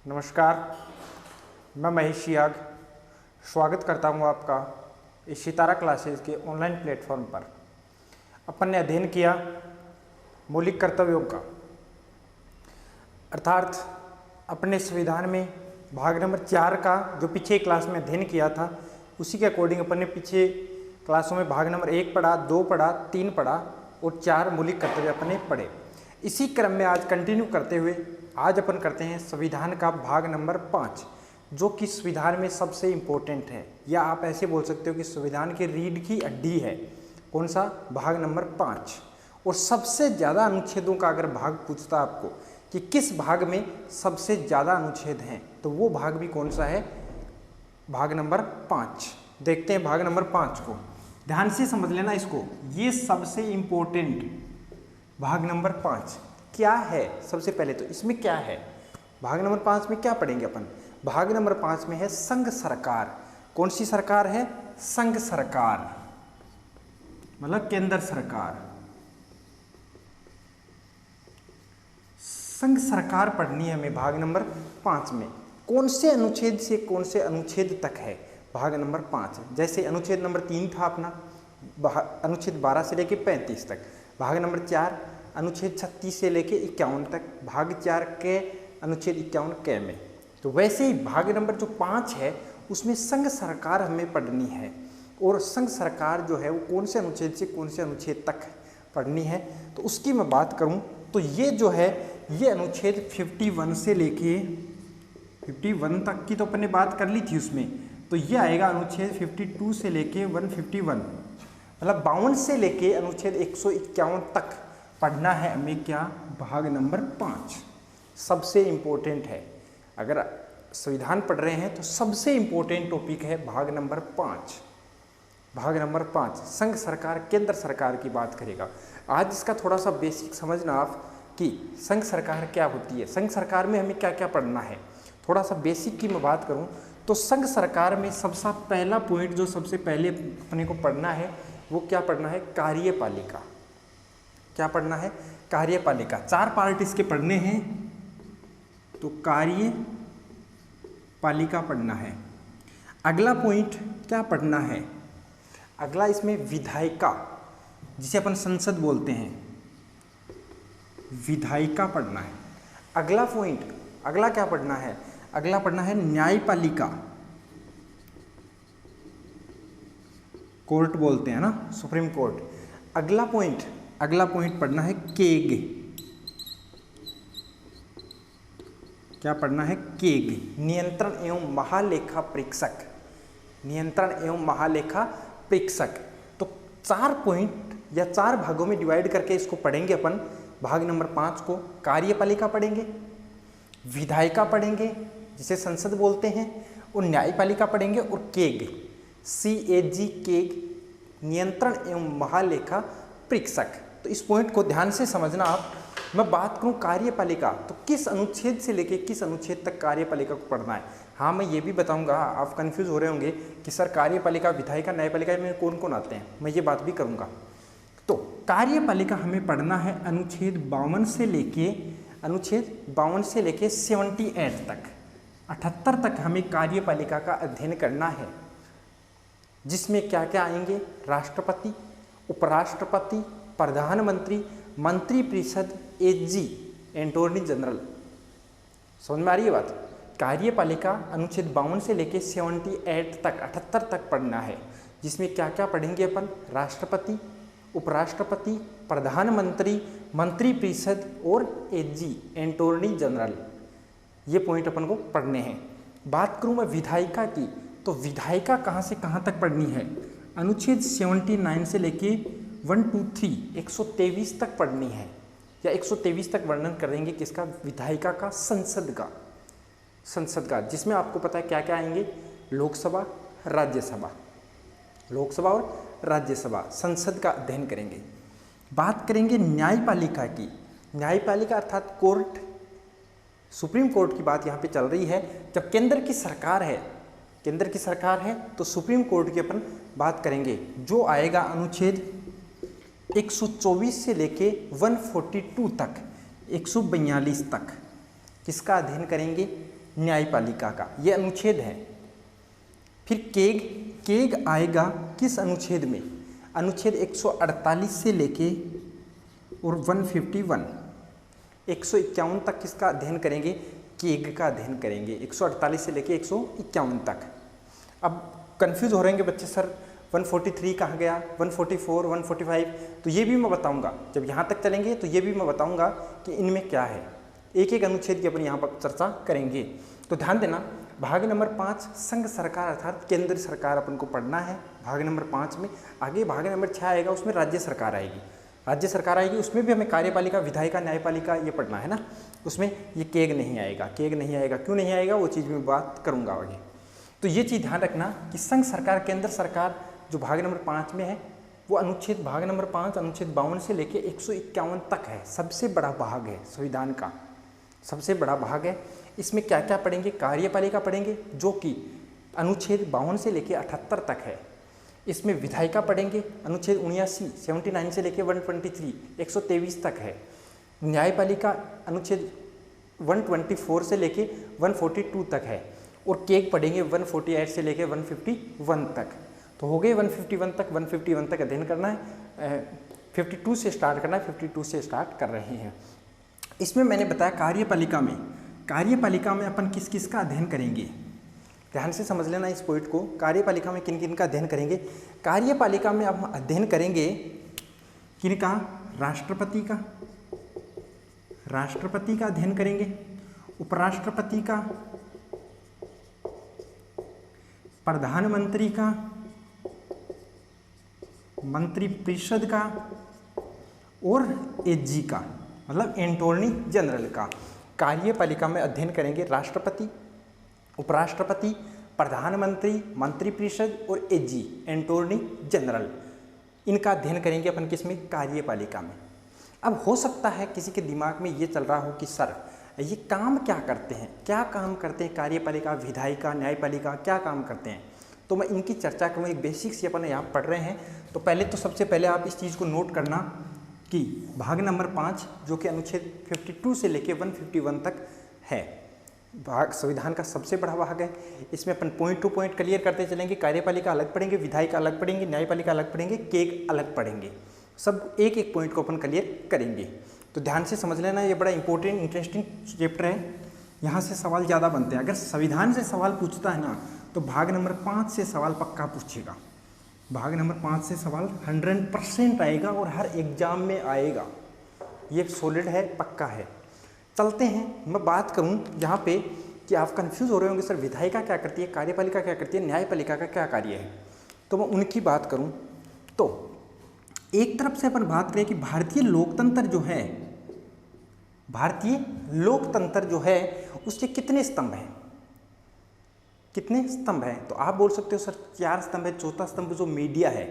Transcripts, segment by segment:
नमस्कार, मैं महेश याग स्वागत करता हूं आपका इस सितारा क्लासेस के ऑनलाइन प्लेटफॉर्म पर। अपन ने अध्ययन किया मौलिक कर्तव्यों का, अर्थात अपने संविधान में भाग नंबर 4 का जो पिछले क्लास में अध्ययन किया था उसी के अकॉर्डिंग अपन ने पीछे क्लासों में भाग नंबर 1 पढ़ा, 2 पढ़ा, 3 पढ़ा और 4 मौलिक कर्तव्य अपन ने पढ़े। इसी क्रम में आज कंटिन्यू करते हुए आज अपन करते हैं संविधान का भाग नंबर 5, जो कि संविधान में सबसे इम्पोर्टेंट है, या आप ऐसे बोल सकते हो कि संविधान की रीढ़ की हड्डी है। कौन सा? भाग नंबर 5। और सबसे ज़्यादा अनुच्छेदों का अगर भाग पूछता आपको कि किस भाग में सबसे ज़्यादा अनुच्छेद हैं, तो वो भाग भी कौन सा है? भाग नंबर 5। देखते हैं भाग नंबर 5 को, ध्यान से समझ लेना इसको। ये सबसे इम्पोर्टेंट भाग नंबर 5 क्या है? सबसे पहले तो इसमें क्या है? भाग नंबर 5 में क्या पढ़ेंगे अपन? भाग नंबर 5 में है संघ सरकार। कौन सी सरकार है? संघ सरकार, मतलब केंद्र सरकार। संघ सरकार पढ़नी है हमें भाग नंबर 5 में। कौन से अनुच्छेद से कौन से अनुच्छेद तक है भाग नंबर 5? जैसे अनुच्छेद नंबर 3 था अपना, अनुच्छेद 12 से लेके 35 तक। भाग नंबर 4 अनुच्छेद 36 से लेके 51 तक, भाग 4 के अनुच्छेद 51 के में। तो वैसे ही भाग नंबर जो 5 है उसमें संघ सरकार हमें पढ़नी है। और संघ सरकार जो है वो कौन से अनुच्छेद से कौन से अनुच्छेद तक पढ़नी है, तो उसकी मैं बात करूं तो ये जो है ये अनुच्छेद 51 से लेके 51 तक की तो अपन ने बात कर ली थी उसमें। तो ये आएगा अनुच्छेद 52 से लेके 151, मतलब 52 से लेके अनुच्छेद 151 तक पढ़ना है हमें। क्या? भाग नंबर 5 सबसे इम्पोर्टेंट है। अगर संविधान पढ़ रहे हैं तो सबसे इम्पोर्टेंट टॉपिक है भाग नंबर 5। भाग नंबर 5 संघ सरकार केंद्र सरकार की बात करेगा। आज इसका थोड़ा सा बेसिक समझना आप कि संघ सरकार क्या होती है, संघ सरकार में हमें क्या क्या पढ़ना है। थोड़ा सा बेसिक की मैं बात करूं तो संघ सरकार में सबसे पहला पॉइंट जो सबसे पहले अपने को पढ़ना है वो क्या पढ़ना है? कार्यपालिका। क्या पढ़ना है? कार्यपालिका। 4 पार्ट इसके पढ़ने हैं, तो कार्यपालिका पढ़ना है। अगला पॉइंट क्या पढ़ना है? अगला इसमें विधायिका, जिसे अपन संसद बोलते हैं, विधायिका पढ़ना है। अगला पॉइंट, अगला क्या पढ़ना है? अगला पढ़ना है न्यायपालिका, कोर्ट बोलते हैं ना, सुप्रीम कोर्ट। अगला पॉइंट पढ़ना है केग। क्या पढ़ना है? केग, नियंत्रण एवं महालेखा परीक्षक। नियंत्रण एवं महालेखा परीक्षक। तो 4 पॉइंट या 4 भागों में डिवाइड करके इसको पढ़ेंगे अपन। भाग नंबर 5 को कार्यपालिका पढ़ेंगे, विधायिका पढ़ेंगे जिसे संसद बोलते हैं, और न्यायपालिका पढ़ेंगे, और केग, CAG, केग, नियंत्रण एवं महालेखा परीक्षक। तो इस पॉइंट को ध्यान से समझना आप। मैं बात करूं कार्यपालिका, तो किस अनुच्छेद से लेके किस अनुच्छेद तक कार्यपालिका को पढ़ना है। हाँ, मैं ये भी बताऊंगा, आप कंफ्यूज हो रहे होंगे कि सर कार्यपालिका, विधायिका, न्यायपालिका में कौन कौन आते हैं, मैं ये बात भी करूंगा। तो कार्यपालिका हमें पढ़ना है अनुच्छेद 52 से लेके 78 तक, 78 तक हमें कार्यपालिका का अध्ययन करना है। जिसमें क्या क्या आएंगे? राष्ट्रपति, उपराष्ट्रपति, प्रधानमंत्री, मंत्रिपरिषद, AG, अटॉर्नी जनरल। समझ में आ रही है बात? कार्यपालिका अनुच्छेद 52 से लेके 78 तक, 78 तक पढ़ना है। जिसमें क्या क्या पढ़ेंगे अपन? राष्ट्रपति, उपराष्ट्रपति, प्रधानमंत्री, मंत्रिपरिषद और AG, अटॉर्नी जनरल। ये पॉइंट अपन को पढ़ने हैं। बात करूं मैं विधायिका की, तो विधायिका कहाँ से कहाँ तक पढ़नी है? अनुच्छेद 79 से लेके 123, 123 तक पढ़नी है, या 123 तक वर्णन करेंगे किसका? विधायिका का, संसद का। जिसमें आपको पता है क्या क्या आएंगे? लोकसभा, राज्यसभा, लोकसभा और राज्यसभा, संसद का अध्ययन करेंगे। बात करेंगे न्यायपालिका की। न्यायपालिका अर्थात कोर्ट, सुप्रीम कोर्ट की बात यहाँ पे चल रही है। जब केंद्र की सरकार है तो सुप्रीम कोर्ट की अपन बात करेंगे, जो आएगा अनुच्छेद 124 से लेके 142 तक, 142 तक। किसका अध्ययन करेंगे? न्यायपालिका का, ये अनुच्छेद है। फिर केग, केग आएगा किस अनुच्छेद में? अनुच्छेद 148 से लेके और 151, 151 तक किसका अध्ययन करेंगे? केग का अध्ययन करेंगे, 148 से लेके 151 तक। अब कंफ्यूज हो रहेंगे बच्चे, सर 143 कहाँ गया, 144, 145, तो ये भी मैं बताऊंगा। जब यहाँ तक चलेंगे तो ये भी मैं बताऊंगा कि इनमें क्या है। एक एक अनुच्छेद की अपन यहाँ पर चर्चा करेंगे। तो ध्यान देना, भाग नंबर 5 संघ सरकार अर्थात केंद्र सरकार अपन को पढ़ना है भाग नंबर 5 में। आगे भाग नंबर 6 आएगा, उसमें राज्य सरकार आएगी। राज्य सरकार आएगी, उसमें भी हमें कार्यपालिका, विधायिका, न्यायपालिका ये पढ़ना है ना। उसमें ये केग नहीं आएगा। केग नहीं आएगा, क्यों नहीं आएगा वो चीज़ मैं बात करूँगा आगे। तो ये चीज़ ध्यान रखना कि संघ सरकार, केंद्र सरकार जो भाग नंबर 5 में है, वो अनुच्छेद भाग नंबर 5 अनुच्छेद 52 से लेके 151 तक है। सबसे बड़ा भाग है संविधान का, सबसे बड़ा भाग है। इसमें क्या क्या पढ़ेंगे? कार्यपालिका पढ़ेंगे जो कि अनुच्छेद 52 से लेके 78 तक है। इसमें विधायिका पढ़ेंगे, अनुच्छेद 79 से लेके 123 123 तक है। न्यायपालिका अनुच्छेद 124 से लेके 142 तक है। और केग पढ़ेंगे 148 से लेके 151 तक। तो हो गए 151 तक, 151 तक अध्ययन करना है। 52 से स्टार्ट करना है, 52 से स्टार्ट कर रहे हैं। इसमें मैंने बताया कार्यपालिका में अपन किस किस का अध्ययन करेंगे। ध्यान से समझ लेना इस पॉइंट को। कार्यपालिका में किन किन का अध्ययन करेंगे? कार्यपालिका में अब हम अध्ययन करेंगे किनका? राष्ट्रपति का, राष्ट्रपति का अध्ययन करेंगे, उपराष्ट्रपति का, प्रधानमंत्री का, मंत्रिपरिषद का और एजी का, मतलब एंटोर्नी जनरल का। कार्यपालिका में अध्ययन करेंगे राष्ट्रपति, उपराष्ट्रपति, प्रधानमंत्री, मंत्रिपरिषद और एजी, एंटोर्नी जनरल। इनका अध्ययन करेंगे अपन किस में? कार्यपालिका में। अब हो सकता है किसी के दिमाग में ये चल रहा हो कि सर ये काम क्या करते हैं, क्या काम करते हैं कार्यपालिका, विधायिका, न्यायपालिका, क्या काम करते हैं? तो मैं इनकी चर्चा करूँ। एक बेसिक से अपन यहाँ पढ़ रहे हैं। तो पहले तो सबसे पहले आप इस चीज़ को नोट करना कि भाग नंबर 5 जो कि अनुच्छेद 52 से लेके 151 तक है, भाग संविधान का सबसे बड़ा भाग है। इसमें अपन पॉइंट टू पॉइंट क्लियर करते चलेंगे। कार्यपालिका अलग पढ़ेंगे, विधायिका अलग पढ़ेंगे, न्यायपालिका अलग पढ़ेंगे, केग अलग पढ़ेंगे। सब एक एक पॉइंट को अपन क्लियर करेंगे। तो ध्यान से समझ लेना, ये बड़ा इंपॉर्टेंट इंटरेस्टिंग चैप्टर है। यहाँ से सवाल ज़्यादा बनते हैं। अगर संविधान से सवाल पूछता है ना तो भाग नंबर 5 से सवाल पक्का पूछेगा। भाग नंबर 5 से सवाल 100% आएगा और हर एग्जाम में आएगा। ये सॉलिड है, पक्का है। चलते हैं, मैं बात करूं यहाँ पे कि आप कंफ्यूज हो रहे होंगे, सर विधायिका क्या करती है, कार्यपालिका क्या करती है, न्यायपालिका का क्या कार्य है। तो मैं उनकी बात करूं तो एक तरफ से अपन बात करें कि भारतीय लोकतंत्र जो है, भारतीय लोकतंत्र जो है उसके कितने स्तंभ हैं? कितने स्तंभ हैं? तो आप बोल सकते हो सर 4 स्तंभ है। चौथा स्तंभ जो मीडिया है,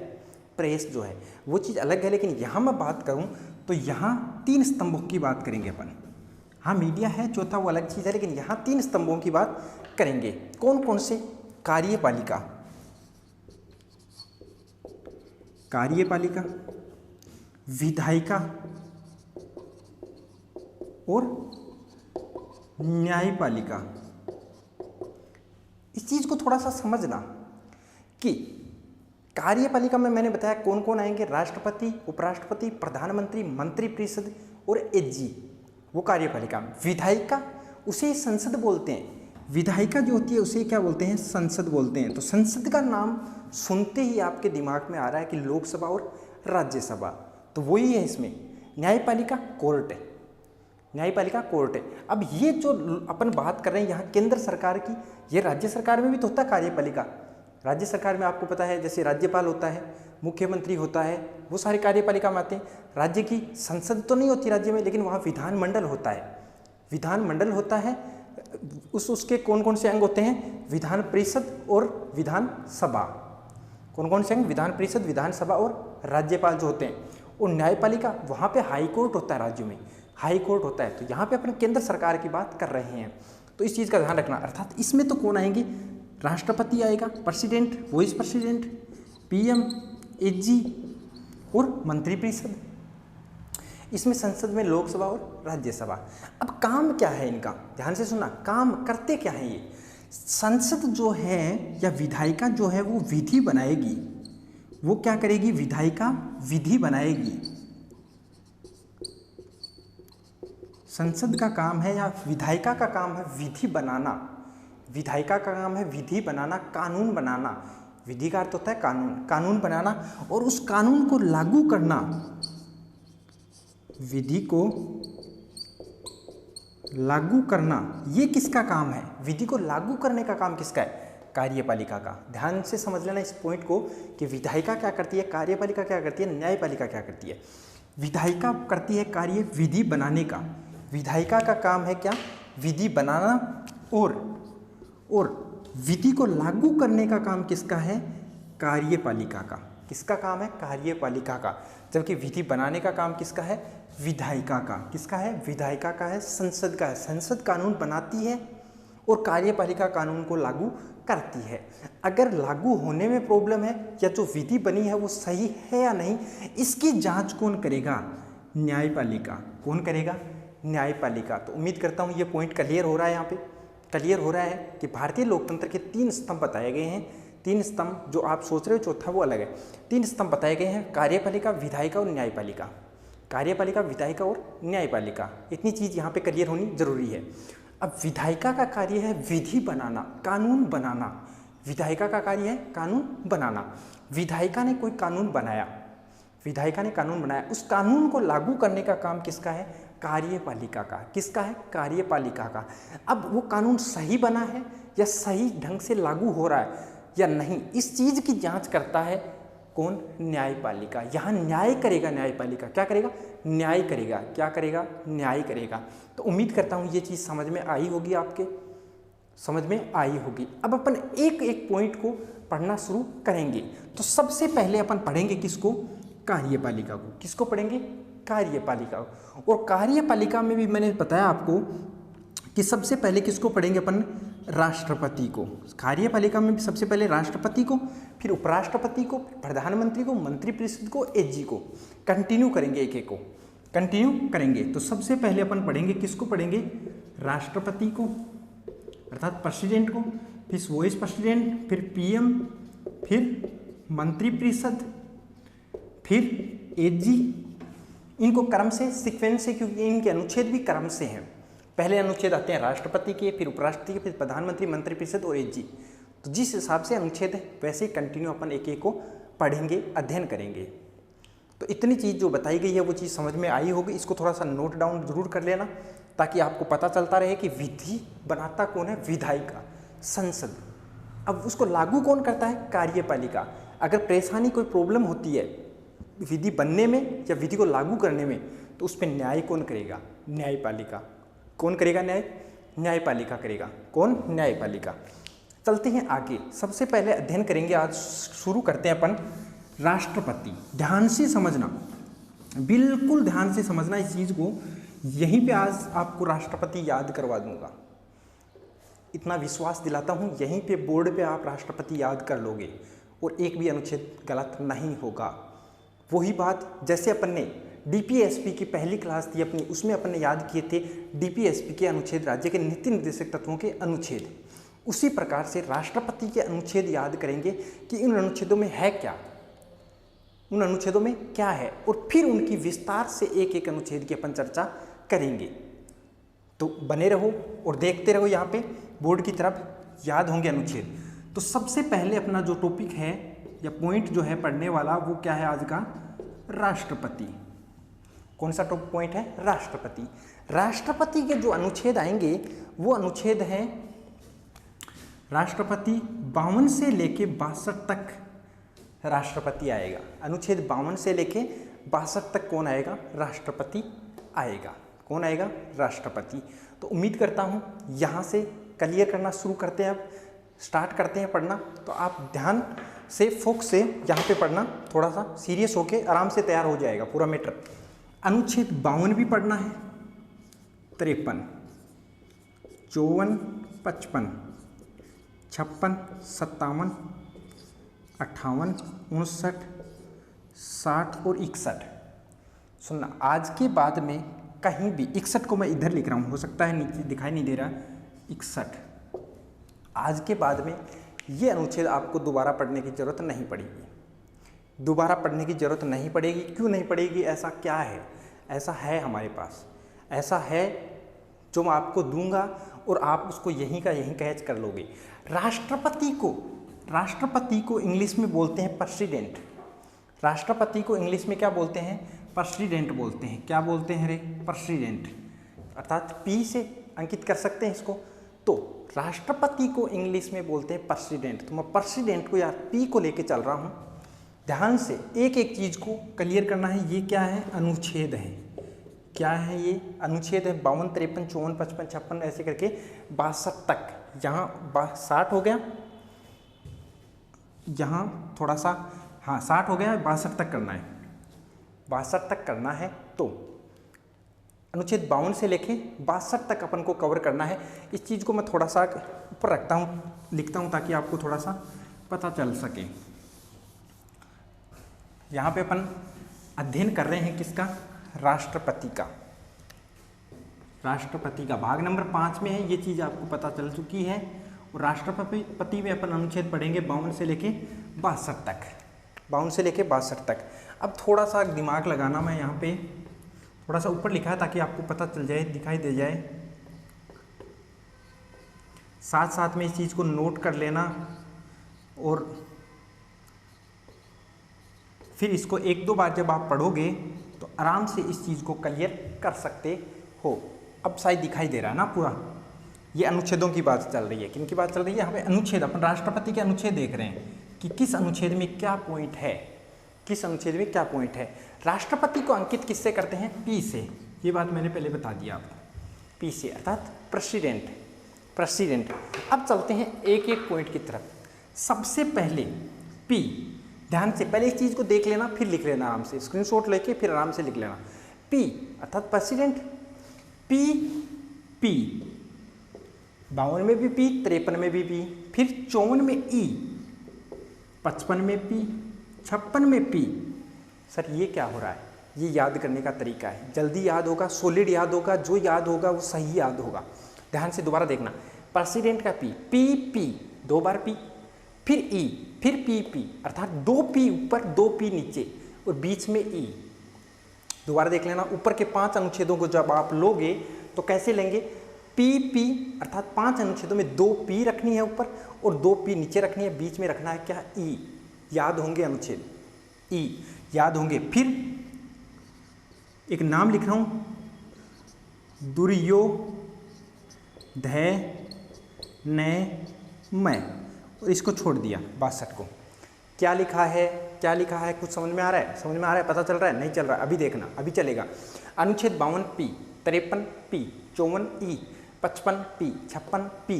प्रेस जो है, वो चीज़ अलग है। लेकिन यहाँ मैं बात करूँ तो यहाँ 3 स्तंभों की बात करेंगे अपन। हाँ मीडिया है, चौथा वो अलग चीज़ है, लेकिन यहाँ 3 स्तंभों की बात करेंगे। कौन कौन से? कार्यपालिका, कार्यपालिका, विधायिका और न्यायपालिका। इस चीज़ को थोड़ा सा समझना कि कार्यपालिका में मैंने बताया कौन कौन आएंगे, राष्ट्रपति, उपराष्ट्रपति, प्रधानमंत्री, मंत्रिपरिषद और एजी, वो कार्यपालिका। विधायिका उसे संसद बोलते हैं। विधायिका जो होती है उसे क्या बोलते हैं? संसद बोलते हैं। तो संसद का नाम सुनते ही आपके दिमाग में आ रहा है कि लोकसभा और राज्यसभा, तो वही है इसमें। न्यायपालिका कोर्ट है, न्यायपालिका कोर्ट है। अब ये जो अपन बात कर रहे हैं यहाँ केंद्र सरकार की, ये राज्य सरकार में भी तो होता है कार्यपालिका। राज्य सरकार में आपको पता है जैसे राज्यपाल होता है, मुख्यमंत्री होता है, वो सारे कार्यपालिका में आते हैं। राज्य की संसद तो नहीं होती राज्य में, लेकिन वहाँ विधानमंडल होता है, विधानमंडल होता है। उसके कौन कौन से अंग होते हैं? विधान परिषद और विधानसभा। कौन कौन से अंग? विधान परिषद, विधानसभा और राज्यपाल जो होते हैं। और न्यायपालिका, वहाँ पे हाई कोर्ट होता है, राज्यों में हाई कोर्ट होता है। तो यहाँ पे अपन केंद्र सरकार की बात कर रहे हैं, तो इस चीज़ का ध्यान रखना। अर्थात इसमें तो कौन आएंगे? राष्ट्रपति आएगा, प्रेसिडेंट, वाइस प्रेसिडेंट, पीएम, एजी और मंत्रिपरिषद। इसमें संसद में लोकसभा और राज्यसभा। अब काम क्या है इनका, ध्यान से सुनना, काम करते क्या है ये। संसद जो है या विधायिका जो है वो विधि बनाएगी, वो क्या करेगी, विधायिका विधि बनाएगी। संसद का काम है या विधायिका का काम है विधि बनाना, विधायिका का काम है विधि बनाना, कानून बनाना। विधि का अर्थ होता है कानून, कानून बनाना और उस कानून को लागू करना। विधि को लागू करना ये किसका काम है, विधि को लागू करने का काम किसका है, कार्यपालिका का। ध्यान से समझ लेना इस पॉइंट को कि विधायिका क्या करती है, कार्यपालिका क्या करती है, न्यायपालिका क्या करती है। विधायिका करती है कार्य विधि बनाने का, विधायिका का काम है क्या, विधि बनाना, और विधि को लागू करने का काम किसका है, कार्यपालिका का। किसका काम है, कार्यपालिका का। जबकि विधि बनाने का काम किसका है, विधायिका का। किसका है, विधायिका का है, संसद का है। संसद कानून बनाती है और कार्यपालिका कानून को लागू करती है। अगर लागू होने में प्रॉब्लम है या जो विधि बनी है वो सही है या नहीं, इसकी जांच कौन करेगा, न्यायपालिका। कौन करेगा, न्यायपालिका। तो उम्मीद करता हूँ ये पॉइंट क्लियर हो रहा है। यहाँ पे क्लियर हो रहा है कि भारतीय लोकतंत्र के 3 स्तंभ बताए गए हैं। 3 स्तंभ, जो आप सोच रहे हो चौथा वो अलग है। 3 स्तंभ बताए गए हैं, कार्यपालिका, विधायिका और न्यायपालिका। कार्यपालिका, विधायिका और न्यायपालिका, इतनी चीज़ यहाँ पे क्लियर होनी जरूरी है। अब विधायिका का कार्य है विधि बनाना, कानून बनाना। विधायिका का कार्य है कानून बनाना। विधायिका ने कोई कानून बनाया, विधायिका ने कानून बनाया, उस कानून को लागू करने का काम किसका है, कार्यपालिका का। किसका है, कार्यपालिका का। अब वो कानून सही बना है या सही ढंग से लागू हो रहा है या नहीं, इस चीज़ की जांच करता है कौन, न्यायपालिका। यहाँ न्याय करेगा न्यायपालिका। क्या करेगा, न्याय करेगा। क्या करेगा, न्याय करेगा। तो उम्मीद करता हूँ ये चीज़ समझ में आई होगी, आपके समझ में आई होगी। अब अपन एक एक पॉइंट को पढ़ना शुरू करेंगे। तो सबसे पहले अपन पढ़ेंगे किसको, कार्यपालिका को। किसको पढ़ेंगे, कार्यपालिका को। और कार्यपालिका में भी मैंने बताया आपको कि सबसे पहले किसको पढ़ेंगे अपन, राष्ट्रपति को। कार्यपालिका में भी सबसे पहले राष्ट्रपति को, फिर उपराष्ट्रपति को, प्रधानमंत्री को, मंत्रिपरिषद को, एजी को। कंटिन्यू करेंगे, एक एक को कंटिन्यू करेंगे। तो सबसे पहले अपन पढ़ेंगे किसको, पढ़ेंगे राष्ट्रपति को अर्थात प्रेसिडेंट को, फिर वाइस प्रेसिडेंट, फिर पीएम, फिर मंत्रिपरिषद, फिर एजी। इनको क्रम से, सीक्वेंस से, क्योंकि इनके अनुच्छेद भी क्रम से हैं। पहले अनुच्छेद आते हैं राष्ट्रपति के, फिर उपराष्ट्रपति के, फिर प्रधानमंत्री, मंत्रिपरिषद और एजी। तो जिस हिसाब से अनुच्छेद है वैसे ही कंटिन्यू अपन एक एक को पढ़ेंगे, अध्ययन करेंगे। तो इतनी चीज़ जो बताई गई है वो चीज़ समझ में आई होगी। इसको थोड़ा सा नोट डाउन जरूर कर लेना ताकि आपको पता चलता रहे कि विधि बनाता कौन है, विधायिका, संसद। अब उसको लागू कौन करता है, कार्यपालिका। अगर परेशानी, कोई प्रॉब्लम होती है विधि बनने में या विधि को लागू करने में, तो उस पर न्याय कौन करेगा, न्यायपालिका। कौन करेगा, न्याय, न्यायपालिका करेगा। कौन, न्यायपालिका। चलते हैं आगे। सबसे पहले अध्ययन करेंगे, आज शुरू करते हैं अपन राष्ट्रपति। ध्यान से समझना, बिल्कुल ध्यान से समझना इस चीज़ को। यहीं पे आज आपको राष्ट्रपति याद करवा दूंगा, इतना विश्वास दिलाता हूँ। यहीं पे बोर्ड पे आप राष्ट्रपति याद कर लोगे और एक भी अनुच्छेद गलत नहीं होगा। वही बात जैसे अपन ने डीपीएसपी की पहली क्लास थी अपनी, उसमें अपन ने याद किए थे डीपीएसपी के अनुच्छेद, राज्य के नीति निर्देशक तत्वों के अनुच्छेद। उसी प्रकार से राष्ट्रपति के अनुच्छेद याद करेंगे कि उन अनुच्छेदों में है क्या, उन अनुच्छेदों में क्या है, और फिर उनकी विस्तार से एक एक अनुच्छेद की अपन चर्चा करेंगे। तो बने रहो और देखते रहो, यहाँ पे बोर्ड की तरफ याद होंगे अनुच्छेद। तो सबसे पहले अपना जो टॉपिक है या पॉइंट जो है पढ़ने वाला, वो क्या है आज का, राष्ट्रपति। कौन सा टॉप पॉइंट है, राष्ट्रपति। राष्ट्रपति के जो अनुच्छेद आएंगे वो अनुच्छेद हैं, राष्ट्रपति 52 से लेके 62 तक राष्ट्रपति आएगा। अनुच्छेद 52 से लेके 62 तक कौन आएगा, राष्ट्रपति आएगा। कौन आएगा, राष्ट्रपति। तो उम्मीद करता हूँ यहाँ से क्लियर करना शुरू करते हैं। अब स्टार्ट करते हैं पढ़ना। तो आप ध्यान से, फोकस से यहाँ पे पढ़ना, थोड़ा सा सीरियस होके आराम से तैयार हो जाएगा पूरा मैटर। अनुच्छेद 52 भी पढ़ना है, 53, 54, 55, 56, 57, 58, 59, 60 और 61। सुनना, आज के बाद में कहीं भी, 61 को मैं इधर लिख रहा हूँ, हो सकता है नीचे दिखाई नहीं दे रहा, 61, आज के बाद में ये अनुच्छेद आपको दोबारा पढ़ने की ज़रूरत नहीं पड़ेगी, दोबारा पढ़ने की ज़रूरत नहीं पड़ेगी। क्यों नहीं पड़ेगी? ऐसा क्या है? ऐसा है हमारे पास, ऐसा है जो मैं आपको दूंगा और आप उसको यहीं का यहीं कैच कर लोगे। राष्ट्रपति को इंग्लिश में बोलते हैं प्रेसिडेंट। राष्ट्रपति को इंग्लिश में क्या बोलते हैं? प्रेसिडेंट बोलते हैं। क्या बोलते हैं रे? प्रेसिडेंट, अर्थात पी से अंकित कर सकते हैं इसको। तो राष्ट्रपति को इंग्लिश में बोलते हैं प्रेसिडेंट। तो मैं प्रेसिडेंट को यार पी को लेके चल रहा हूँ। ध्यान से एक एक चीज़ को क्लियर करना है। ये क्या है? अनुच्छेद है। क्या है ये? अनुच्छेद है। 52, 53, 54, 55, 56 ऐसे करके 62 तक। यहाँ 60 हो गया, यहाँ थोड़ा सा, हाँ 60 हो गया, 62 तक करना है, 62 तक करना है। तो अनुच्छेद 52 से लेके 62 तक अपन को कवर करना है। इस चीज़ को मैं थोड़ा सा ऊपर रखता हूँ, लिखता हूँ, ताकि आपको थोड़ा सा पता चल सके। यहाँ पे अपन अध्ययन कर रहे हैं किसका? राष्ट्रपति का। राष्ट्रपति का भाग नंबर 5 में है, ये चीज़ आपको पता चल चुकी है। और राष्ट्रपति में अपन अनुच्छेद पढ़ेंगे 52 से लेके 62 तक, 52 से लेके 62 तक। अब थोड़ा सा दिमाग लगाना, मैं यहाँ पे थोड़ा सा ऊपर लिखा है ताकि आपको पता चल जाए, दिखाई दे जाए। साथ साथ में इस चीज़ को नोट कर लेना और फिर इसको 1-2 बार जब आप पढ़ोगे तो आराम से इस चीज़ को क्लियर कर सकते हो। अब शायद दिखाई दे रहा है ना पूरा। ये अनुच्छेदों की बात चल रही है। किन की बात चल रही है? यहाँ पे अनुच्छेद, अपन राष्ट्रपति के अनुच्छेद देख रहे हैं कि किस अनुच्छेद में क्या पॉइंट है, किस अनुच्छेद में क्या पॉइंट है। राष्ट्रपति को अंकित किससे करते हैं? पी से। ये बात मैंने पहले बता दिया आपको, पी से, अर्थात प्रेसिडेंट, प्रेसिडेंट। अब चलते हैं एक एक पॉइंट की तरफ। सबसे पहले पी, ध्यान से पहले इस चीज़ को देख लेना, फिर लिख लेना आराम से, स्क्रीनशॉट लेके फिर आराम से लिख लेना। पी अर्थात प्रेसिडेंट। पी, पी 52 में भी पी, 53 में भी पी, फिर 54 में ई, 55 में पी, 56 में पी। सर ये क्या हो रहा है? ये याद करने का तरीका है। जल्दी याद होगा, सॉलिड याद होगा, जो याद होगा वो सही याद होगा। ध्यान से दोबारा देखना। प्रेसिडेंट का पी, पी पी 2 बार पी, फिर ई, फिर पी पी, अर्थात 2 पी ऊपर 2 पी नीचे और बीच में ई। दोबारा देख लेना। ऊपर के 5 अनुच्छेदों को जब आप लोगे तो कैसे लेंगे? पी पी, अर्थात 5 अनुच्छेदों में 2 पी रखनी है ऊपर और 2 पी नीचे रखनी है, बीच में रखना है क्या? ई। याद होंगे अनुच्छेद, ई याद होंगे। फिर एक नाम लिख रहा हूं, दुर्योधनमय, और इसको छोड़ दिया 62 को। क्या लिखा है? क्या लिखा है? कुछ समझ में आ रहा है? समझ में आ रहा है? पता चल रहा है? नहीं चल रहा है? अभी देखना, अभी चलेगा। अनुच्छेद 52 पी, 53 पी, 54 ई, 55 पी, 56 पी,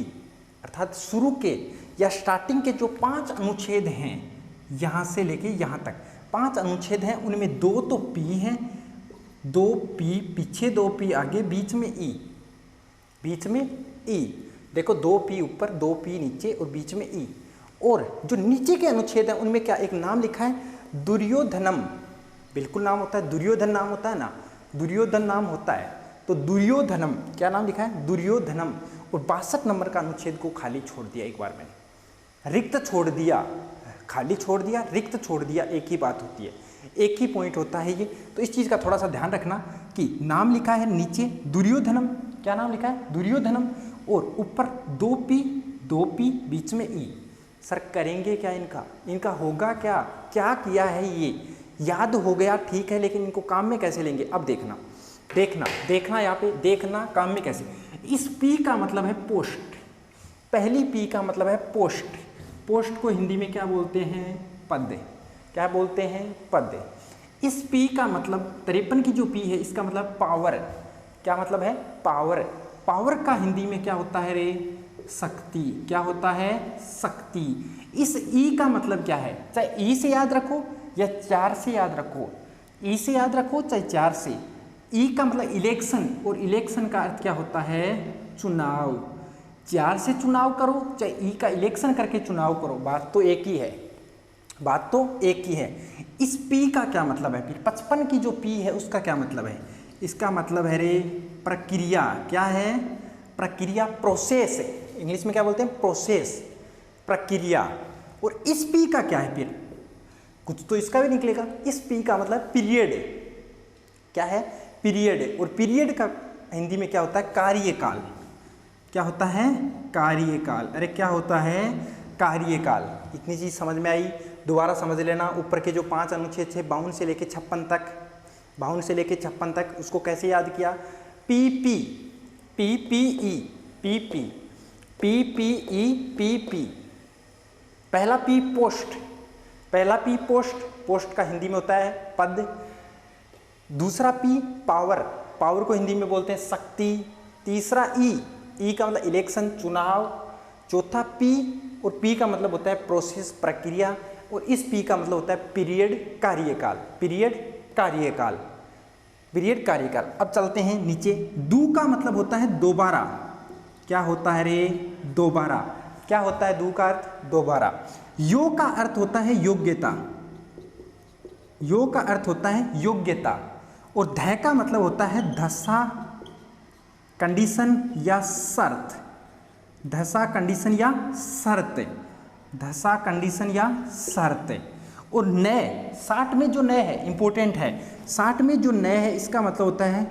अर्थात शुरू के या स्टार्टिंग के जो 5 अनुच्छेद हैं, यहाँ से लेके यहाँ तक 5 अनुच्छेद हैं, उनमें 2 तो पी हैं, 2 पी पीछे, 2 पी आगे, बीच में ई, बीच में ई। देखो 2 पी ऊपर, 2 पी नीचे और बीच में ई। और जो नीचे के अनुच्छेद हैं उनमें क्या एक नाम लिखा है? दुर्योधनम। बिल्कुल नाम होता है, दुर्योधन नाम होता है ना, दुर्योधन नाम होता है। तो दुर्योधनम, क्या नाम लिखा है? दुर्योधनम। और 62 नंबर का अनुच्छेद को खाली छोड़ दिया, एक बार मैंने रिक्त छोड़ दिया, खाली छोड़ दिया, रिक्त छोड़ दिया, एक ही बात होती है, एक ही पॉइंट होता है ये। तो इस चीज़ का थोड़ा सा ध्यान रखना कि नाम लिखा है नीचे दुर्योधनम, क्या नाम लिखा है? दुर्योधनम, और ऊपर 2 पी, 2 पी, बीच में ई। सर करेंगे क्या इनका? इनका होगा क्या? क्या किया है ये? याद हो गया ठीक है, लेकिन इनको काम में कैसे लेंगे? अब देखना, देखना, देखना, यहाँ पे देखना काम में कैसे। इस पी का मतलब है पोस्ट, पहली पी का मतलब है पोस्ट। पोस्ट को हिंदी में क्या बोलते हैं? पद। क्या बोलते हैं? पद। इस पी का मतलब 53 की जो पी है इसका मतलब पावर। क्या मतलब है? पावर। पावर का हिंदी में क्या होता है रे? शक्ति। क्या होता है? शक्ति। इस ई का मतलब क्या है? चाहे ई से याद रखो या 4 से याद रखो, ई से याद रखो चाहे 4 से। ई का मतलब इलेक्शन, और इलेक्शन का अर्थ क्या होता है? चुनाव। 4 से चुनाव करो चाहे ई का इलेक्शन करके चुनाव करो, बात तो एक ही है। बात तो एक ही है। इस पी का क्या मतलब है, फिर 55 की जो पी है उसका क्या मतलब है, इसका मतलब है रे प्रक्रिया। क्या है, प्रक्रिया, प्रोसेस। इंग्लिश में क्या बोलते हैं, प्रोसेस, प्रक्रिया। और इस पी का क्या है, फिर कुछ तो इसका भी निकलेगा। इस पी का मतलब पीरियड। क्या है, पीरियड। और पीरियड का हिंदी में क्या होता है, कार्यकाल। क्या होता है, कार्यकाल। अरे क्या होता है, कार्यकाल। इतनी चीज समझ में आई, दोबारा समझ लेना। ऊपर के जो 5 अनुच्छेद थे 52 से लेके 56 तक, 52 से लेके 56 तक, उसको कैसे याद किया, PP, PPE, PP, PPE, PP. पहला पी पोस्ट, पहला पी पोस्ट, पोस्ट का हिंदी में होता है पद। दूसरा पी पावर, पावर को हिंदी में बोलते हैं शक्ति। तीसरा ई, ई का मतलब इलेक्शन, चुनाव। चौथा पी, और पी का मतलब होता है प्रोसेस, प्रक्रिया। और इस पी का मतलब होता है पीरियड, कार्यकाल। पीरियड, कार्यकाल, पीरियड, कार्यकाल। अब चलते हैं नीचे। दू का मतलब होता है दोबारा। क्या होता है रे, दोबारा। क्या होता है दू का अर्थ, दोबारा। यो का अर्थ होता है योग्यता, यो का अर्थ होता है योग्यता। और ध का मतलब होता है दशा, कंडीशन या शर्त। दशा, कंडीशन या शर्त, दशा, कंडीशन या शर्त। और नय, 60 में जो नय है इंपॉर्टेंट है, 60 में जो नय है इसका मतलब होता है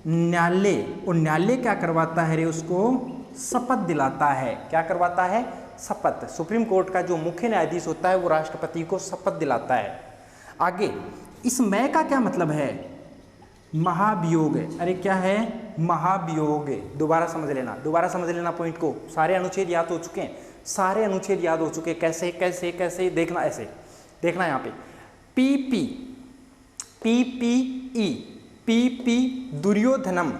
न्यायालय। और न्यायालय क्या करवाता है रे, उसको शपथ दिलाता है। क्या करवाता है, शपथ। सुप्रीम कोर्ट का जो मुख्य न्यायाधीश होता है वो राष्ट्रपति को शपथ दिलाता है। आगे, इस मय का क्या मतलब है, महाभियोग। अरे क्या है, महाभियोग। दोबारा समझ लेना, दोबारा समझ लेना पॉइंट को। सारे अनुच्छेद याद हो चुके हैं, सारे अनुच्छेद याद हो चुके हैं। कैसे कैसे कैसे देखना, ऐसे देखना। यहाँ पे पीपी, पीपीई, पीपी दुर्योधनम,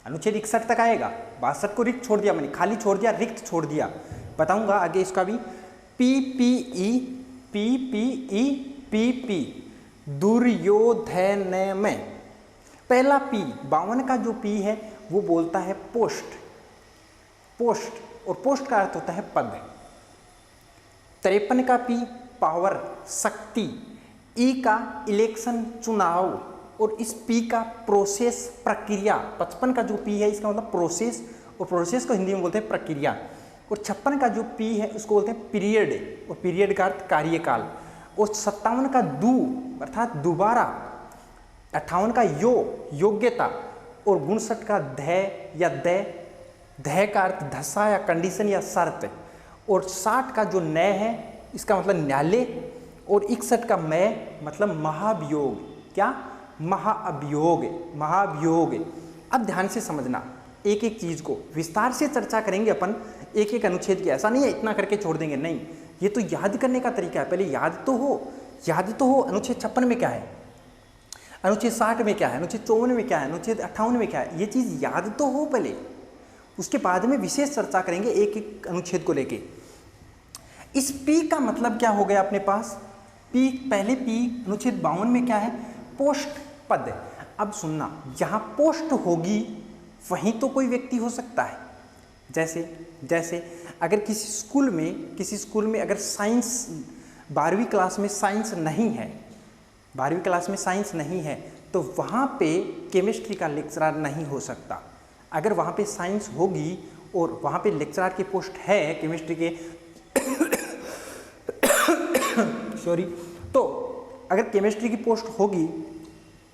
अनुच्छेद 61 तक आएगा। 62 को रिक्त छोड़ दिया मैंने, खाली छोड़ दिया, रिक्त छोड़ दिया। बताऊंगा आगे इसका भी। पीपीई, पीपीई, पीपी दुर्योधनम। पहला पी, 52 का जो पी है वो बोलता है पोस्ट, पोस्ट। और पोस्ट का अर्थ होता है पद। 53 का पी पावर, शक्ति। ई का इलेक्शन, चुनाव। और इस पी का प्रोसेस, प्रक्रिया। 55 का जो पी है इसका मतलब प्रोसेस, और प्रोसेस को हिंदी में बोलते हैं प्रक्रिया। और 56 का जो पी है उसको बोलते हैं पीरियड, और पीरियड का अर्थ कार्यकाल। और 57 का दू अर्थात दोबारा। 58 का यो, योग्यता। और 59 का ध या ध का अर्थ दशा या कंडीशन या शर्त। और 60 का जो नय है इसका मतलब न्यायालय। और 61 का मय मतलब महाभियोग। क्या, महाअभियोग, महाभियोग। अब ध्यान से समझना, एक एक चीज को विस्तार से चर्चा करेंगे अपन, एक एक अनुच्छेद की। ऐसा नहीं है इतना करके छोड़ देंगे, नहीं, ये तो याद करने का तरीका है। पहले याद तो हो, याद तो हो। अनुच्छेद 56 में क्या है, अनुच्छेद 60 में क्या है, अनुच्छेद 54 में क्या है, अनुच्छेद 58 में क्या है, ये चीज याद तो हो पहले। उसके बाद में विशेष चर्चा करेंगे एक एक अनुच्छेद को लेके। इस पी का मतलब क्या हो गया अपने पास, पी, पहले पी अनुच्छेद 52 में क्या है, पोस्ट, पद। अब सुनना, जहां पोस्ट होगी वहीं तो कोई व्यक्ति हो सकता है। जैसे अगर किसी स्कूल में अगर साइंस 12वीं क्लास में साइंस नहीं है, 12वीं क्लास में साइंस नहीं है, तो वहाँ पे केमिस्ट्री का लेक्चरर नहीं हो सकता। अगर वहाँ पे साइंस होगी और वहाँ पे लेक्चरर की पोस्ट है केमिस्ट्री के सॉरी, तो अगर केमिस्ट्री की पोस्ट होगी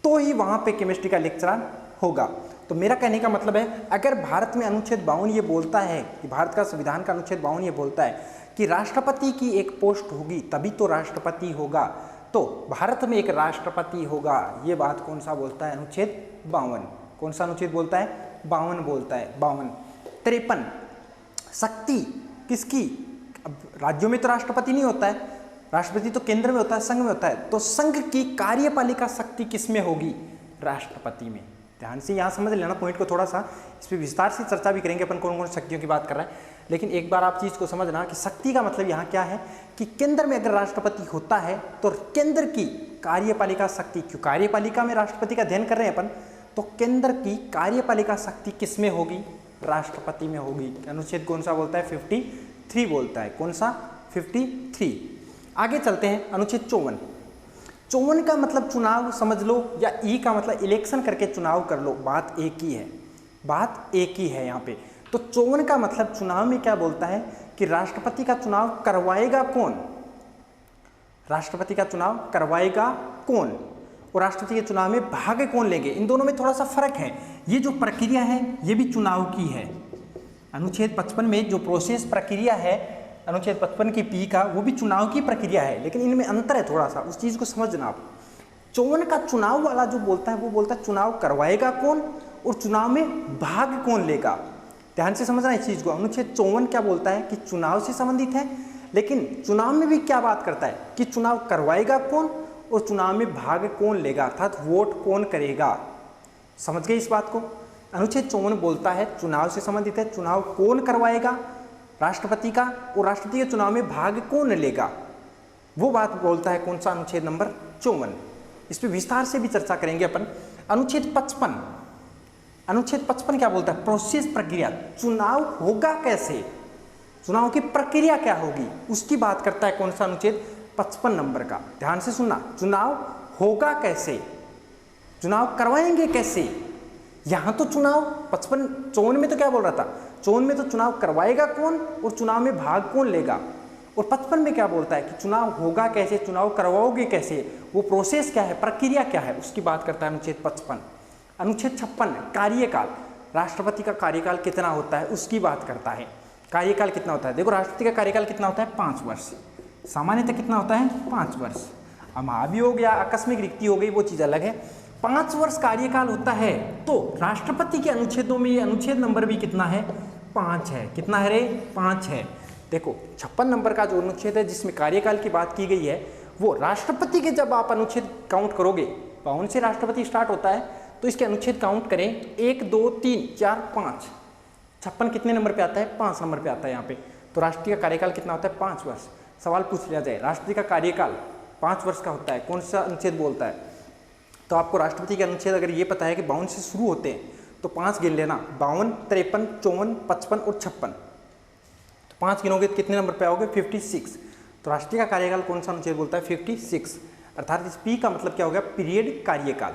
तो ही वहाँ पे केमिस्ट्री का लेक्चरर होगा। तो मेरा कहने का मतलब है, अगर भारत में अनुच्छेद 52 ये बोलता है कि भारत का संविधान का अनुच्छेद 52 ये बोलता है कि राष्ट्रपति की एक पोस्ट होगी तभी तो राष्ट्रपति होगा, तो भारत में एक राष्ट्रपति होगा। ये बात कौन सा बोलता है, अनुच्छेद 52। कौन सा अनुच्छेद बोलता है, 52 बोलता है, 52। 53, शक्ति किसकी, अब राज्यों में तो राष्ट्रपति नहीं होता है, राष्ट्रपति तो केंद्र में होता है, संघ में होता है, तो संघ की कार्यपालिका शक्ति किसमें होगी, राष्ट्रपति में। ध्यान से यहाँ समझ लेना पॉइंट को थोड़ा सा, इस पर विस्तार से चर्चा भी करेंगे अपन कौन कौन शक्तियों की बात कर रहा है। लेकिन एक बार आप चीज़ को समझना कि शक्ति का मतलब यहाँ क्या है कि केंद्र में अगर राष्ट्रपति होता है तो केंद्र की कार्यपालिका शक्ति, क्यों कार्यपालिका में राष्ट्रपति का अध्ययन कर रहे हैं अपन, तो केंद्र की कार्यपालिका शक्ति किस में होगी, राष्ट्रपति में होगी। अनुच्छेद कौन सा बोलता है, 53 बोलता है। कौन सा, 53। आगे चलते हैं, अनुच्छेद 54। 54 का मतलब चुनाव समझ लो, या ई का मतलब इलेक्शन करके चुनाव कर लो, बात एक ही है, बात एक ही है यहाँ पे। तो 54 का मतलब चुनाव में क्या बोलता है कि राष्ट्रपति का चुनाव करवाएगा कौन, राष्ट्रपति का चुनाव करवाएगा कौन, और राष्ट्रपति के चुनाव में भाग कौन लेंगे। इन दोनों में थोड़ा सा फर्क है। ये जो प्रक्रिया है ये भी चुनाव की है। अनुच्छेद 55 में जो प्रोसेस प्रक्रिया है अनुच्छेद 55 की पी का, वो भी चुनाव की प्रक्रिया है, लेकिन इनमें अंतर है थोड़ा सा, उस चीज़ को समझना आप। 54 का चुनाव वाला जो बोलता है वो बोलता है चुनाव करवाएगा कौन और चुनाव में भाग कौन लेगा। ध्यान से समझना इस चीज़ को। अनुच्छेद 54 क्या बोलता है कि चुनाव से संबंधित है, लेकिन चुनाव में भी क्या बात करता है कि चुनाव करवाएगा कौन और चुनाव में भाग कौन लेगा, अर्थात वोट कौन करेगा। समझ गए इस बात को। अनुच्छेद 54 बोलता है चुनाव से संबंधित है, चुनाव कौन करवाएगा, राष्ट्रपति का, और राष्ट्रपति के चुनाव में भाग कौन लेगा, वो बात बोलता है कौन सा, अनुच्छेद नंबर 54। इस पर विस्तार से भी चर्चा करेंगे अपन। अनुच्छेद 55, अनुच्छेद 55 क्या बोलता है, प्रोसेस प्रक्रिया, चुनाव होगा कैसे, चुनाव की प्रक्रिया क्या होगी, उसकी बात करता है कौन सा, अनुच्छेद 55 नंबर का। ध्यान से सुनना, चुनाव होगा कैसे, चुनाव करवाएंगे कैसे। यहां तो चुनाव 54 में तो क्या बोल रहा था, 54 में तो चुनाव करवाएगा कौन और चुनाव में भाग कौन लेगा, और 55 में क्या बोलता है कि चुनाव होगा कैसे, चुनाव करवाओगे कैसे, वो प्रोसेस क्या है, प्रक्रिया क्या है, उसकी बात करता है अनुच्छेद 55। अनुच्छेद 56 कार्यकाल, राष्ट्रपति का कार्यकाल कितना होता है उसकी बात करता है। कार्यकाल कितना होता है, देखो राष्ट्रपति का कार्यकाल कितना होता है, 5 वर्ष। सामान्यतः कितना होता है, 5 वर्ष। अब महाभियोग या आकस्मिक रिक्ति हो गई वो चीज़ अलग है। 5 वर्ष कार्यकाल होता है, तो राष्ट्रपति के अनुच्छेदों में ये अनुच्छेद नंबर भी कितना है, 5 है। कितना है रे, 5 है। देखो 56 नंबर का जो अनुच्छेद है जिसमें कार्यकाल की बात की गई है, वो राष्ट्रपति के जब आप अनुच्छेद काउंट करोगे, 52 से राष्ट्रपति स्टार्ट होता है, तो इसके अनुच्छेद काउंट करें 1 2 3 4 5, 56 कितने नंबर पे आता है, 5 नंबर पे आता है यहाँ पे। तो राष्ट्रपति का कार्यकाल कितना होता है, 5 वर्ष। सवाल पूछ लिया जाए राष्ट्रपति का कार्यकाल 5 वर्ष का होता है, कौन सा अनुच्छेद बोलता है, तो आपको राष्ट्रपति के अनुच्छेद अगर ये पता है कि 52 से शुरू होते हैं तो 5 गिन लेना, 52 53 54 55 और 56, तो 5 गिनोगे तो कितने नंबर पे आओगे, 56। तो राष्ट्रीय का कार्यकाल कौन सा अनुच्छेद बोलता है, 56। अर्थात इस पी का मतलब क्या हो गया, पीरियड, कार्यकाल।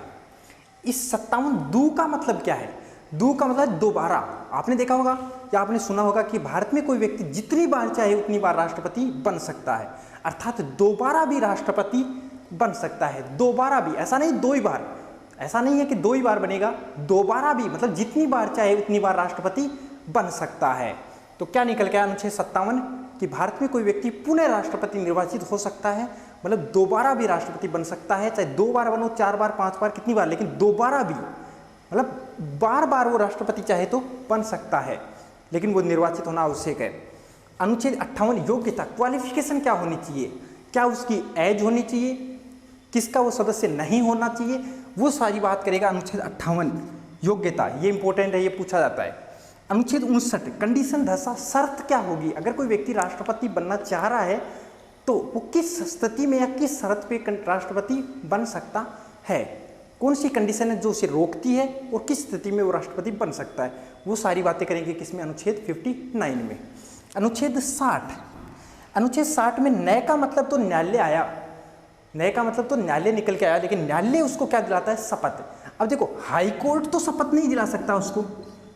इस 57 दू का मतलब क्या है, दू का मतलब दोबारा। आपने देखा होगा या आपने सुना होगा कि भारत में कोई व्यक्ति जितनी बार चाहे उतनी बार राष्ट्रपति बन सकता है, अर्थात दोबारा भी राष्ट्रपति बन सकता है। दोबारा भी, ऐसा नहीं 2 ही बार, ऐसा नहीं है कि 2 ही बार बनेगा, दोबारा भी मतलब जितनी बार चाहे उतनी बार राष्ट्रपति बन सकता है। तो क्या निकल गया अनुच्छेद 57 कि भारत में कोई व्यक्ति पुनः राष्ट्रपति निर्वाचित हो सकता है, मतलब दोबारा भी राष्ट्रपति बन सकता है, चाहे 2 बार बनो, 4 बार 5 बार कितनी बार, लेकिन दोबारा भी मतलब बार बार वो राष्ट्रपति चाहे तो बन सकता है, लेकिन वो निर्वाचित होना आवश्यक है। अनुच्छेद 58 योग्यता, क्वालिफिकेशन क्या होनी चाहिए, क्या उसकी एज होनी चाहिए, किसका वो सदस्य नहीं होना चाहिए, वो सारी बात करेगा अनुच्छेद 58 योग्यता। ये इंपॉर्टेंट है, ये पूछा जाता है। अनुच्छेद 59 कंडीशन दशा, शर्त क्या होगी, अगर कोई व्यक्ति राष्ट्रपति बनना चाह रहा है तो वो किस स्थिति में या किस शर्त पे राष्ट्रपति बन सकता है, कौन सी कंडीशन है जो उसे रोकती है और किस स्थिति में वो राष्ट्रपति बन सकता है, वो सारी बातें करेंगे किसमें, अनुच्छेद 59 में। अनुच्छेद 60, अनुच्छेद 60 में नए का मतलब तो न्यायालय आया, नए का मतलब तो न्यायालय निकल के आया, लेकिन न्यायालय उसको क्या दिलाता है, शपथ। अब देखो हाई कोर्ट तो शपथ नहीं दिला सकता उसको,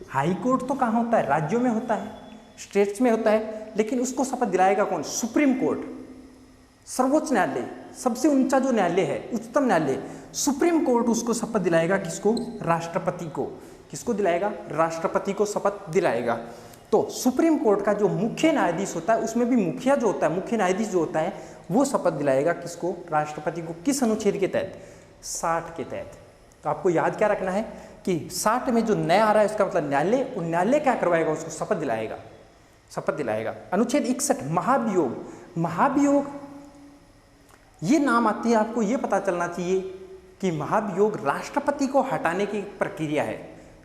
हाई कोर्ट तो कहाँ होता है, राज्यों में होता है, स्टेट्स में होता है, लेकिन उसको शपथ दिलाएगा कौन, सुप्रीम कोर्ट, सर्वोच्च न्यायालय, सबसे ऊंचा जो न्यायालय है, उच्चतम न्यायालय, सुप्रीम कोर्ट उसको शपथ दिलाएगा, किसको, राष्ट्रपति को। किसको दिलाएगा, राष्ट्रपति को शपथ दिलाएगा। तो सुप्रीम कोर्ट का जो मुख्य न्यायाधीश होता है, उसमें भी मुखिया जो होता है, मुख्य न्यायाधीश जो होता है, वो शपथ दिलाएगा किसको, राष्ट्रपति को। किस अनुच्छेद के तहत, 60 के तहत। तो आपको याद क्या रखना है कि 60 में जो नया आ रहा है उसका मतलब न्यायालय, और न्यायालय क्या करवाएगा, उसको शपथ दिलाएगा, शपथ दिलाएगा। अनुच्छेद 61 महाभियोग, महाभियोग ये नाम आती है, आपको ये पता चलना चाहिए कि महाभियोग राष्ट्रपति को हटाने की प्रक्रिया है,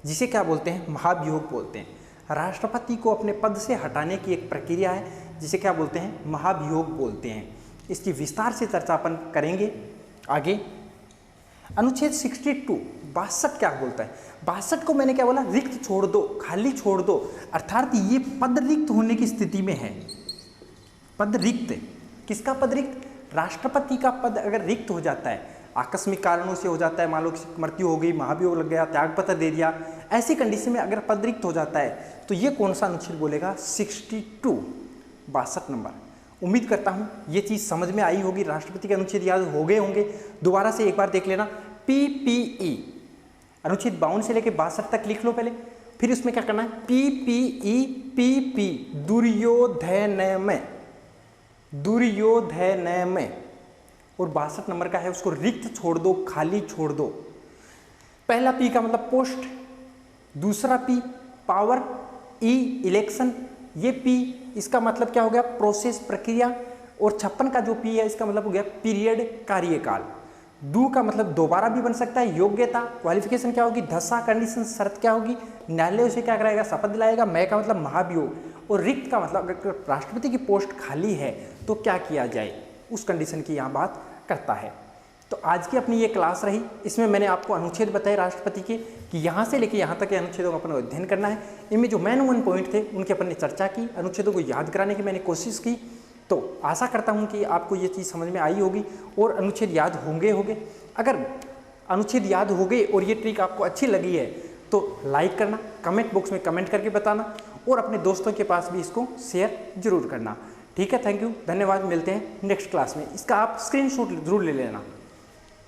जिसे क्या बोलते हैं, महाभियोग बोलते हैं। राष्ट्रपति को अपने पद से हटाने की एक प्रक्रिया है, जिसे क्या बोलते हैं, महाभियोग बोलते हैं। इसकी विस्तार से चर्चा अपन करेंगे आगे। अनुच्छेद 62 62 क्या बोलता है, 62 को मैंने क्या बोला, रिक्त छोड़ दो, खाली छोड़ दो, अर्थात ये पद रिक्त होने की स्थिति में है। पद रिक्त, किसका पद रिक्त, राष्ट्रपति का पद अगर रिक्त हो जाता है, आकस्मिक कारणों से हो जाता है, मान लो किसी की मृत्यु हो गई, महाभियोग लग गया, त्यागपत्र दे दिया, ऐसी कंडीशन में अगर पद रिक्त हो जाता है तो ये कौन सा अनुच्छेद बोलेगा? 62 नंबर। उम्मीद करता हूँ ये चीज़ समझ में आई होगी, राष्ट्रपति के अनुच्छेद याद हो गए होंगे। दोबारा से एक बार देख लेना। PPE अनुच्छेद 52 से लेकर 62 तक लिख लो पहले, फिर उसमें क्या करना है? PPE PP दुर्योधनमय और 62 नंबर का है, उसको रिक्त छोड़ दो, खाली छोड़ दो। पहला P का मतलब पोस्ट, दूसरा P पावर, E इलेक्शन, ये P इसका मतलब क्या हो गया? प्रोसेस प्रक्रिया, और 56 का जो P है इसका मतलब हो गया पीरियड कार्यकाल। दू का मतलब दोबारा भी बन सकता है, योग्यता क्वालिफिकेशन क्या होगी? दशा कंडीशन शर्त क्या होगी? न्यायालय उसे क्या कराएगा? शपथ दिलाएगा। मैं का मतलब महाभियोग, और रिक्त का मतलब अगर राष्ट्रपति की पोस्ट खाली है तो क्या किया जाए, उस कंडीशन की यहाँ बात करता है। तो आज की अपनी ये क्लास रही, इसमें मैंने आपको अनुच्छेद बताए राष्ट्रपति के कि यहाँ से लेके यहाँ तक के अनुच्छेदों का अपन को अध्ययन करना है। इनमें जो मेन पॉइंट थे उनके अपन ने चर्चा की, अनुच्छेदों को याद कराने की मैंने कोशिश की। तो आशा करता हूँ कि आपको ये चीज़ समझ में आई होगी और अनुच्छेद याद होंगे। अगर अनुच्छेद याद हो गए और ये ट्रिक आपको अच्छी लगी है तो लाइक करना, कमेंट बॉक्स में कमेंट करके बताना, और अपने दोस्तों के पास भी इसको शेयर जरूर करना। ठीक है, थैंक यू, धन्यवाद। मिलते हैं नेक्स्ट क्लास में। इसका आप स्क्रीनशॉट जरूर ले लेना।